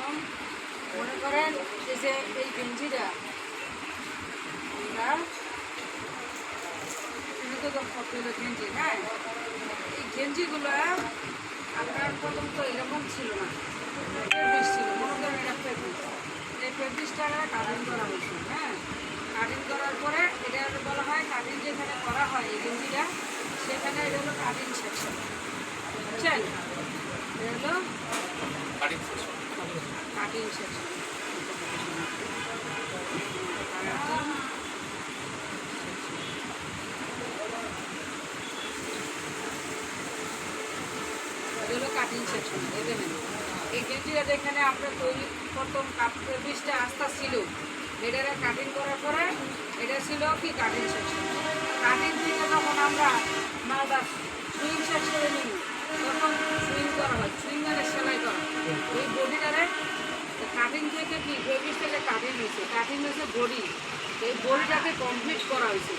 যেমন মনে করেন যে এই গেঞ্জিটা আমরা গেঞ্জি, হ্যাঁ, এই গেঞ্জিগুলো আপনার প্রথম তো এরকম ছিল না, ফেব্রিক ছিল। মনে করেন এটা ফেব্রিক, এই ফেব্রিকটা কাটিং করা হয়েছে, হ্যাঁ। কাটিং করার পরে এটা বলা হয় কাটিং যেখানে করা হয় এই গেঞ্জিটা, সেখানে এটা হলো কাটিং সেকশন, বুঝছেন? এটা হলো কাটিং সেকশন। হলো কাটিং সেকশন। দেখেন এই গেঞ্জিটা যেখানে আপনার তৈরি প্রথম ফেব্রিকটা আস্তা ছিল, এটারে কাটিং করার পরে এটা ছিল কি কাটিং সেকশন। কাটিং থেকে যখন আমরা মালটা সুইং সেকশনে নিই, তখন সুইং করা হয়, সুইং মানে সেলাই করা। এই বডিটারে কাটিং থেকে কি ফেব্রিক থেকে কাটিং হয়েছে, কাটিং হয়েছে বডি, এই বডিটাকে কমপ্লিট করা হয়েছে।